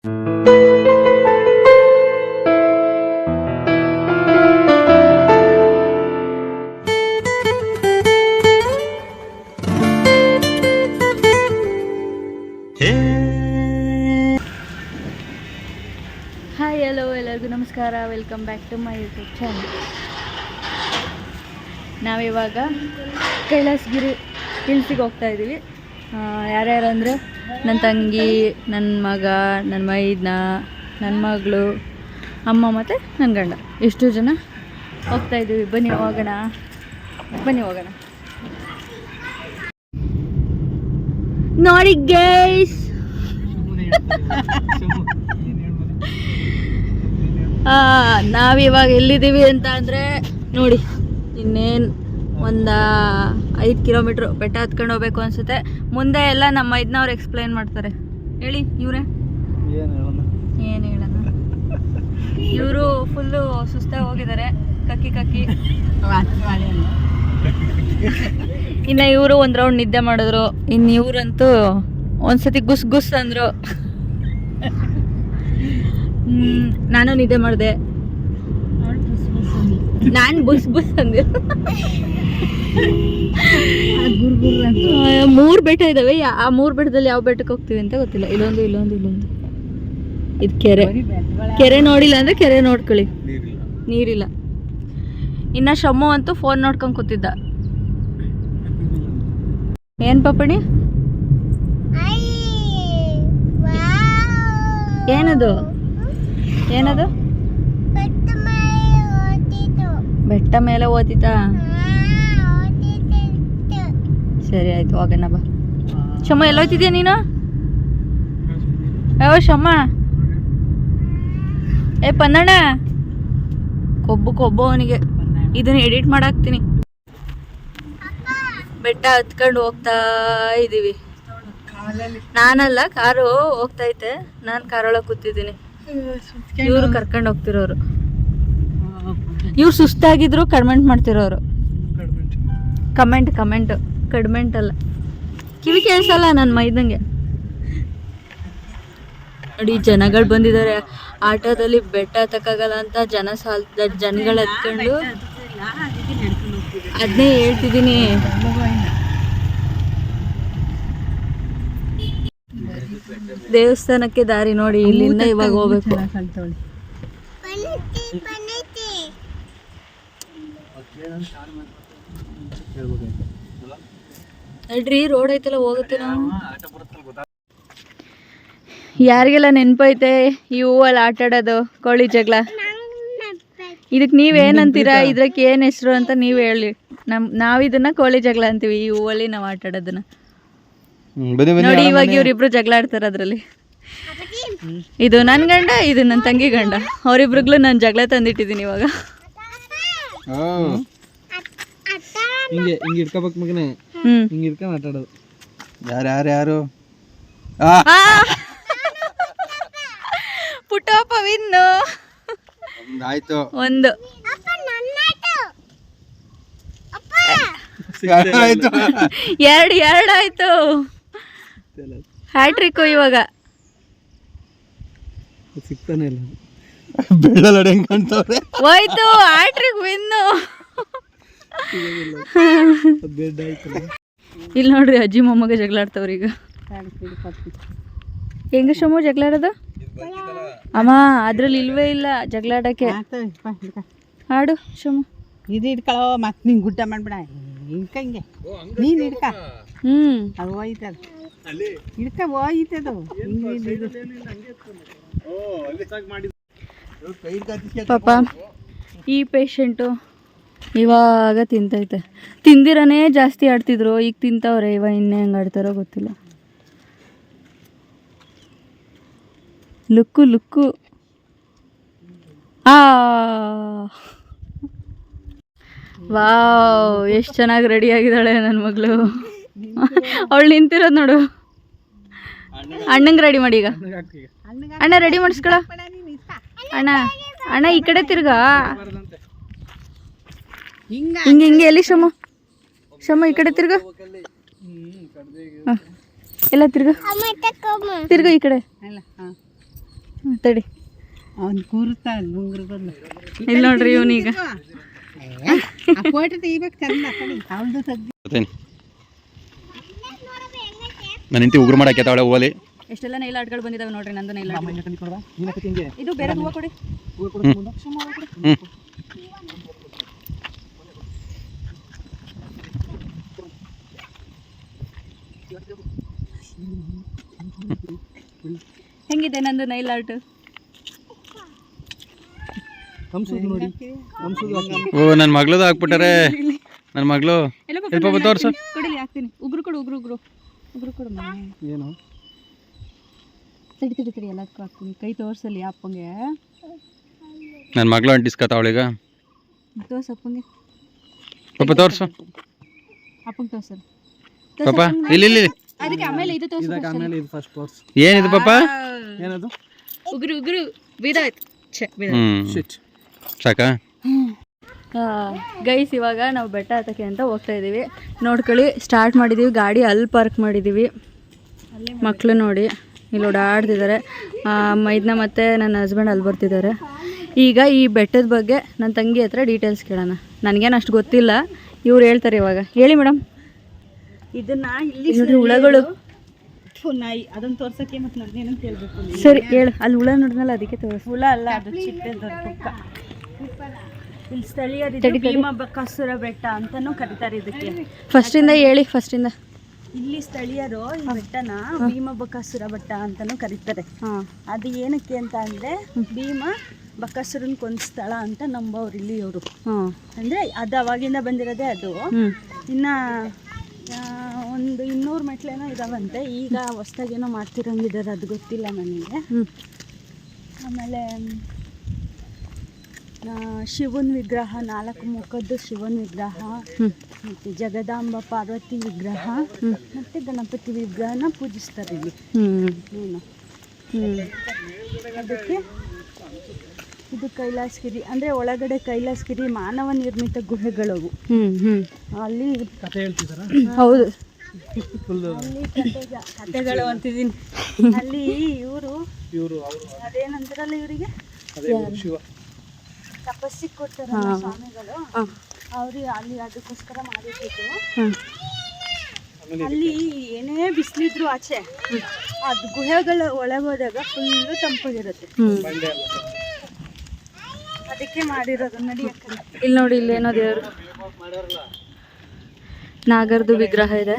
Hi hello ಎಲ್ಲರಿಗೂ ನಮಸ್ಕಾರ, welcome back to my YouTube channel. ನಾವಿವಾಗ ಕೈಲಾಸಗಿರಿ ಹಿಲ್ಸಿಗೆ ಹೋಗ್ತಾ ಇದ್ದೀವಿ. ಯಾರ್ಯಾರು ಅಂದರೆ ನನ್ನ ತಂಗಿ, ನನ್ನ ಮಗ, ನನ್ನ ಮೈದ್ನ, ನನ್ನ ಮಗಳು, ಅಮ್ಮ ಮತ್ತು ನನ್ನ ಗಂಡ, ಇಷ್ಟು ಜನ ಹೋಗ್ತಾ ಇದ್ದೀವಿ. ಬನ್ನಿ ಹೋಗೋಣ. ನೋಡಿ ಗೈಸ್, ನಾವಿವಾಗ ಎಲ್ಲಿದ್ದೀವಿ ಅಂತ ಅಂದರೆ ನೋಡಿ, ಇನ್ನೇನು ಒಂದು 5 ಕಿಲೋಮೀಟ್ರ್ ಬೆಟ್ಟ ಹತ್ಕೊಂಡು ಹೋಗ್ಬೇಕು ಅನಿಸುತ್ತೆ. ಮುಂದೆ ಎಲ್ಲ ನಮ್ಮ ಮೈದ್ನವ್ರು ಎಕ್ಸ್ಪ್ಲೈನ್ ಮಾಡ್ತಾರೆ. ಹೇಳಿ ಇವರೇ, ಏನು ಹೇಳೋಣ. ಇವರು ಫುಲ್ಲು ಸುಸ್ತಾಗಿ ಹೋಗಿದ್ದಾರೆ, ಕಕ್ಕಿ. ಇನ್ನು ಇವರು ಒಂದು ರೌಂಡ್ ನಿದ್ದೆ ಮಾಡಿದ್ರು. ಇನ್ನು ಇವರಂತೂ ಒಂದ್ಸತಿ ಗುಸ್ ಅಂದರು. ನಾನು ನಿದ್ದೆ ಮಾಡಿದೆ. ನಾನು ಬುಸ್ ಅಂದೆ. 3 ಬೆಟ್ಟ ಇದ್ದಾವೆ. ಆ 3 ಬೆಟ್ಟದಲ್ಲಿ ಯಾವ ಬೆಟ್ಟಕ್ಕೆ ಹೋಗ್ತೀವಿ ಅಂತ ಗೊತ್ತಿಲ್ಲ. ಇಲ್ಲೊಂದು ಇದು ಕೆರೆ ನೋಡಿಲ್ಲ ಅಂದ್ರೆ ಕೆರೆ ನೋಡ್ಕೊಳ್ಳಿ, ನೀರಿಲ್ಲ. ಇನ್ನ ಶಮ್ಮು ಅಂತೂ ಫೋನ್ ನೋಡ್ಕೊಂಡು ಕೂತಿದ್ದ. ಏನ್ ಪಾಪಣಿ, ಏನದು ಬೆಟ್ಟ ಮೇಲೆ ಓದಿತಾ? ಸರಿ ಆಯ್ತು, ಹೋಗೋಣ ಬಾ. ಶಮ್ಮ ಎಲ್ಲೋಗ್ತಿದ್ಯಾ ನೀನು? ಯಾವ ಶಮ್ಮ? ಪನ್ನಣ್ಣ, ಕೊಬ್ಬು ಅವನಿಗೆ. ಇದನ್ನ ಎಡಿಟ್ ಮಾಡಾಕ್ತೀನಿ. ಬೆಟ್ಟ ಹತ್ಕೊಂಡು ಹೋಗ್ತಾ ಇದ್ದೀವಿ. ನಾನಲ್ಲ, ಕಾರು ಹೋಗ್ತೈತೆ. ನಾನು ಕಾರೊಳಗೆ ಕೂತಿದ್ದೀನಿ, ಇವರು ಕರ್ಕೊಂಡು ಹೋಗ್ತಿರೋರು. ಇವ್ರು ಸುಸ್ತಾಗಿದ್ರು ಕಡ್ಮೆಂಟ್ ಮಾಡ್ತಿರೋರು. ಕಡ್ಮೆಂಟ್ ಅಲ್ಲ, ಕಿವಿ ಕೇಳಿಸಲ್ಲ ನನ್ನ ಮೈದಂಗೆ. ನೋಡಿ, ಜನಗಳು ಬಂದಿದ್ದಾರೆ. ಆಟೋದಲ್ಲಿ ಬೆಟ್ಟ ಹತ್ತಕ್ಕಾಗಲ್ಲ ಅಂತ ಜನಗಳು ಹತ್ಕೊಂಡು, ಅದನ್ನೇ ಹೇಳ್ತಿದ್ದೀನಿ. ದೇವಸ್ಥಾನಕ್ಕೆ ದಾರಿ ನೋಡಿ, ಇಲ್ಲಿಂದ ಇವಾಗ ಹೋಗ್ಬೇಕು. ನಡ್ರಿ, ರೋಡ್ ಐತಲ್ಲ, ಹೋಗುತ್ತೆ. ನಾವು ಯಾರಿಗೆಲ್ಲ ನೆನಪೈತೆ ಈ ಹೂವಲ್ಲಿ ಆಟ ಆಡೋದು, ಕೋಳಿ ಜಗಳ? ಇದಕ್ಕೆ ನೀವೇನಂತೀರಾ? ಇದಕ್ಕೆ ಏನು ಹೆಸರು ಅಂತ ನೀವು ಹೇಳಿ. ನಾವಿದನ್ನ ಕೋಳಿ ಜಗಳ ಅಂತೀವಿ, ಈ ಹೂವಲ್ಲಿ ನಾವು ಆಟ ಆಡೋದನ್ನ. ನೋಡಿ, ಇವಾಗ ಇವ್ರಿಬ್ರು ಜಗಳ ಆಡ್ತಾರೆ ಅದ್ರಲ್ಲಿ. ಇದು ನನ್ನ ಗಂಡ, ಇದು ನನ್ನ ತಂಗಿ ಗಂಡ. ಅವರಿಬ್ರಿಗ್ಲು ನಾನು ಜಗಳ ತಂದಿಟ್ಟಿದ್ದೀನಿ ಇವಾಗ. ಯಾರು ಪುಟ್ಟಪ್ಪ ವಿನ್ನು ಆಯ್ತು. ಒಂದು ಎರಡು ಆಯ್ತು. ಹ್ಯಾಟ್ರಿಕ್ ಇವಾಗ. ಸಿಗ್ತಾನೆ ಇಲ್ಲ, ಬೆಳ್ಳಲಡೆ ಹೆಂಗ್ ಕಾಣ್ತಾವ್ರೆ. ಹೋಯ್ತು, ಹ್ಯಾಟ್ರಿಕ್ ವಿನ್ನು. ಇಲ್ಲಿ ನೋಡ್ರಿ, ಅಜ್ಜಿ ಮೊಮ್ಮಗ ಜಗಳ ಆಡ್ತಾವ್ರಿ ಈಗ. ಹೆಂಗ ಶಮು ಜಗಳ ಆಡೋದು? ಅಮ್ಮ ಅದ್ರಲ್ಲಿ ಇಲ್ವೇ ಇಲ್ಲ ಜಗಳ ಆಡಕ್ಕೆ. ಆಡು ಶಮು. ಇದು ಇಟ್ಕೊಳ್ಳೋ, ಮತ್ತೆ ನಿಂಗೆ ಗುಡ್ಡ ಮಾಡ್ಬಿಡ. ಹಿಂಗೆ ನೀನು ಹಿಡ್ಕ. ಅದು ಹೋಯ್ತದ, ಹಿಡ್ಕ ಹೋಯ್ತದು. ಪಾಪ ಈ ಪೇಷಂಟು ಇವಾಗ ತಿಂತೈತೆ. ತಿಂದಿರನೇ ಜಾಸ್ತಿ ಆಡ್ತಿದ್ರು, ಈಗ ತಿಂತವ್ರೆ. ಇವಾಗ ಇನ್ನೇ ಹೆಂಗೆ ಆಡ್ತಾರೋ ಗೊತ್ತಿಲ್ಲ. ಲುಕ್ಕು ವಾವ್, ಎಷ್ಟು ಚೆನ್ನಾಗಿ ರೆಡಿ ಆಗಿದ್ದಾಳೆ ನನ್ನ ಮಗಳು. ಅವಳು ನಿಂತಿರೋದು ನೋಡು. ಅಣ್ಣಂಗೆ ರೆಡಿ ಮಾಡಿ ಈಗ. ಅಣ್ಣ ರೆಡಿ ಮಾಡಿಸ್ಕೊಳ. ಅಣ್ಣ ಈ ಕಡೆ ತಿರ್ಗಾ. ಹಿಂಗೆ ಎಲ್ಲಿ ಶಮ ಈ ಕಡೆ ತಿರ್ಗ. ಎಲ್ಲ ತಿರ್ಗ ಈ ಕಡೆ. ತಡಿ ಅವ್ನು ಕೂರುತ್ತಾ ಗುಂಗ್ರಗಲ್ಲ ಇಲ್ಲಿ ನೋಡ್ರಿ ಇವನೀಗ ಫೋಟೋ ತೆಗಿಬೇಕು ಚಂದ ಅವಳದು ತೆಗ್ದು ನನ್ನ ಹೆಂಡತಿ ಉಗುರು ಮಾಡಕ್ಕೆ ಅವಳೆ ಹೂವಲ್ಲಿ ಎಷ್ಟೆಲ್ಲ ನೈಲ್ ಆರ್ಟ್ಗಳು ಬಂದಿದಾವೆ ನೋಡ್ರಿ ನಂದು ನೈಲ್ ಆರ್ಟ್ ಇದು ಬೇರೆ ಹೂವು ಕೊಡಿ ಹೆಂಗಿದೆ ನಂದು ನೈಲ್ ಆರ್ಟ್ ಓ ನನ್ನ ಮಗಳದು ಹಾಕ್ಬಿಟ್ಟಾರೆ ನನ್ನ ಮಗಳು ಸ್ವಲ್ಪ ತೋರ್ಸು ಕೊಡಿಲಿ ಹಾಕ್ತೀನಿ ಉಗ್ರು ಕೊಡು ಏನು ತಡಿ ಎಲ್ಲದಕ್ಕೂ ಹಾಕ್ತೀನಿ ಕೈ ತೋರ್ಸಲ್ಲಿ ಅಪ್ಪಂಗೆ ನನ್ನ ಮಗಳು ಅಂಟಿಸ್ಕತ್ತಾವಳೀಗ ತೋರ್ಸು ಅಪ್ಪಂಗೆ ಪಾಪ ತೋರ್ಸು ಅಪ್ಪಂಗೆ ತೋರ್ಸಲ್ಲ ಪಾಪ ಇಲ್ಲಿ ಅದಕ್ಕೆ ಆಮೇಲೆ ಇದು ತೋರ್ಸು ಏನಿದು ಪಾಪ ಏನದು ಉಗ್ರು ಬಿದಾಯ್ತು ಸಾಕಾ ಗೈಸ್ ಇವಾಗ ನಾವು ಬೆಟ್ಟ ಹತ್ತಕ್ಕೆ ಅಂತ ಹೋಗ್ತಾ ಇದ್ದೀವಿ ನೋಡ್ಕೊಳ್ಳಿ ಸ್ಟಾರ್ಟ್ ಮಾಡಿದ್ದೀವಿ ಗಾಡಿ ಅಲ್ಲಿ ಪಾರ್ಕ್ ಮಾಡಿದ್ದೀವಿ ಮಕ್ಕಳು ನೋಡಿ ಇಲ್ಲಿ ಓಡಾಡ್ತಿದ್ದಾರೆ ಮೈದ್ನ ಮತ್ತು ನನ್ನ ಹಸ್ಬೆಂಡ್ ಅಲ್ಲಿ ಬರ್ತಿದ್ದಾರೆ ಈಗ ಈ ಬೆಟ್ಟದ ಬಗ್ಗೆ ನನ್ನ ತಂಗಿ ಹತ್ರ ಡೀಟೇಲ್ಸ್ ಕೇಳೋಣ ನನಗೇನು ಅಷ್ಟು ಗೊತ್ತಿಲ್ಲ ಇವ್ರು ಹೇಳ್ತಾರೆ ಇವಾಗ ಹೇಳಿ ಮೇಡಮ್ ಇದನ್ನ ಇಲ್ಲಿ ನೋಡ್ರಿ ಹುಳಗಳು ನಾಯಿ ಅದನ್ನ ತೋರ್ಸಕ್ಕೆ ಮತ್ತೆ ನನ್ನೇನಂತ ಹೇಳ್ಬೇಕು ಸರಿ ಹೇಳು ಅಲ್ಲಿ ಹುಳ ನೋಡಿದ್ನಲ್ಲ ಅದಕ್ಕೆ ತೋರಿಸ್ ಹುಳ ಅಲ್ಲ ಅದು ಚಿಟ್ಟೆ ದೊಡ್ಡ ಇಲ್ಲಿ ಸ್ಥಳೀಯರು ಭೀಮಬಕಾಸುರ ಬೆಟ್ಟ ಅಂತಾನೂ ಕರೀತಾರೆ ಇದಕ್ಕೆ ಫಸ್ಟಿಂದ ಹೇಳಿ ಇಲ್ಲಿ ಸ್ಥಳೀಯರು ಈ ಬೆಟ್ಟನ ಭೀಮಬಕಾಸುರ ಬೆಟ್ಟ ಅಂತಾನೂ ಕರೀತಾರೆ ಅದು ಏನಕ್ಕೆ ಅಂತ ಅಂದ್ರೆ ಭೀಮ ಬಕಾಸುರನ್ ಕೊಂದ ಸ್ಥಳ ಅಂತ ನಂಬೋರು ಇಲ್ಲಿ ಇವರು ಅಂದ್ರೆ ಅದು ಅವಾಗಿಂದ ಬಂದಿರೋದೇ ಅದು ಇನ್ನ ಒಂದು 200 ಮೆಟ್ಲೇನೋ ಇದಾವಂತೆ ಈಗ ಹೊಸ್ದಾಗೇನೋ ಮಾಡ್ತಿರಂಗಿದ್ದಾರೆ ಅದು ಗೊತ್ತಿಲ್ಲ ನನಗೆ ಆಮೇಲೆ ಶಿವನ ವಿಗ್ರಹ 4 ಮುಖದ್ದು ಶಿವನ ವಿಗ್ರಹ ಮತ್ತು ಜಗದಾಂಬ ಪಾರ್ವತಿ ವಿಗ್ರಹ ಮತ್ತು ಗಣಪತಿ ವಿಗ್ರಹನ ಪೂಜಿಸ್ತಾರೆ ಇಲ್ಲಿ ಅದಕ್ಕೆ ಇದು ಕೈಲಾಸಗಿರಿ ಅಂದರೆ ಒಳಗಡೆ ಕೈಲಾಸಗಿರಿ ಮಾನವ ನಿರ್ಮಿತ ಗುಹೆಗಳವು ಅಲ್ಲಿ ಹೌದು ಅಲ್ಲಿ ಕಥೆಗಳು ಅಂತಿದ್ದೀನಿ ಅಲ್ಲಿ ಇವರು ಅದೇನಂತಾರಲ್ಲ ಇವರಿಗೆ ತಪಸ್ಸಿಗೆ ಕೊಡ್ತಾರಲ್ಲ ಸ್ವಾಮಿಗಳು ಅವ್ರಿಗೆ ಅಲ್ಲಿ ಅದಕ್ಕೋಸ್ಕರ ಮಾಡಿರ್ತಿದ್ರು ಅಲ್ಲಿ ಏನೇ ಬಿಸಿಲಿದ್ರು ಆಚೆ ಅದು ಗುಹೆಗಳ ಒಳಗೋದಾಗ ಫುಲ್ಲು ತಂಪಾಗಿರುತ್ತೆ ಅದಕ್ಕೆ ಮಾಡಿರೋದು ನಡಿ ಇಲ್ಲಿ ನೋಡಿ ಇಲ್ಲೇನೋ ದೇವರು ನಾಗರದು ವಿಗ್ರಹ ಇದೆ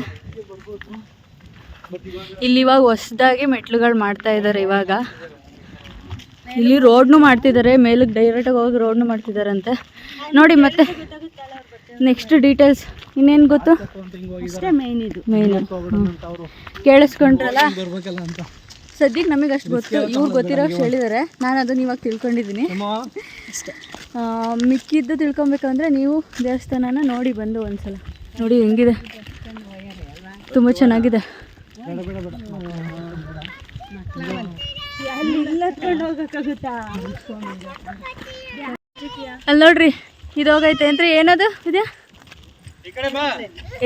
ಇಲ್ಲಿ ಇವಾಗ ಹೊಸದಾಗಿ ಮೆಟ್ಲುಗಳು ಮಾಡ್ತಾ ಇದ್ದಾರೆ ಇವಾಗ ಇಲ್ಲಿ ರೋಡ್ನು ಮಾಡ್ತಿದ್ದಾರೆ ಮೇಲಕ್ಕೆ ಡೈರೆಕ್ಟಾಗಿ ಹೋಗಿ ರೋಡ್ನು ಮಾಡ್ತಿದ್ದಾರಂತೆ ನೋಡಿ ಮತ್ತೆ ನೆಕ್ಸ್ಟ್ ಡೀಟೇಲ್ಸ್ ಇನ್ನೇನು ಗೊತ್ತು ಅಷ್ಟೇ ಮೇಯ್ನು ಕೇಳಿಸ್ಕೊಂಡ್ರಲ್ಲ ಸದ್ಯಕ್ಕೆ ನಮಗೆ ಅಷ್ಟು ಗೊತ್ತು ಇವ್ರು ಗೊತ್ತಿರೋಷ್ಟು ಹೇಳಿದ್ದಾರೆ ನಾನು ಅದನ್ನು ಇವಾಗ ತಿಳ್ಕೊಂಡಿದ್ದೀನಿ ಮಿಕ್ಕಿದ್ದು ತಿಳ್ಕೊಬೇಕಂದ್ರೆ ನೀವು ದೇವಸ್ಥಾನನ ನೋಡಿ ಬಂದು ಒಂದ್ಸಲ ನೋಡಿ ಹೆಂಗಿದೆ ತುಂಬ ಚೆನ್ನಾಗಿದೆ ಅಲ್ಲಿ ನೋಡ್ರಿ ಇದು ಹೋಗೈತೆ ಅಂದ್ರೆ ಏನದು ಇದೆ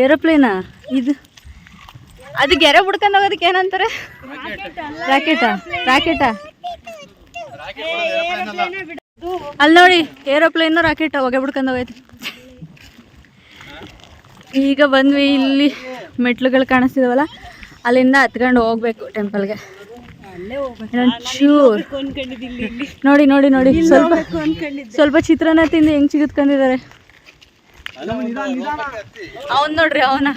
ಏರೋಪ್ಲೇನಾ ಇದು ಅದು ಗೆರೆ ಬಿಡ್ಕೊಂಡು ಹೋಗೋದಕ್ಕೆ ಏನಂತಾರೆ ರಾಕೆಟಾ ಅಲ್ಲಿ ನೋಡಿ ಏರೋಪ್ಲೇನ್ ರಾಕೆಟ್ ಹೊಗೆ ಬಿಡ್ಕೊಂಡು ಹೋಗೈತೆ ಈಗ ಬಂದ್ವಿ ಇಲ್ಲಿ ಮೆಟ್ಲುಗಳು ಕಾಣಿಸ್ತಿದಾವಲ್ಲ ಅಲ್ಲಿಂದ ಹತ್ಕೊಂಡು ಹೋಗ್ಬೇಕು ಟೆಂಪಲ್ಗೆ ಚೂರ್ ನೋಡಿ ನೋಡಿ ನೋಡಿ ಸ್ವಲ್ಪ ಚಿತ್ರಾನ್ನ ತಿಂದು ಹೆಂಗ್ ಚಿಗಿತ್ಕೊಂಡಿದ್ದಾರೆ ಅವನ್ ನೋಡ್ರಿ ಅವನ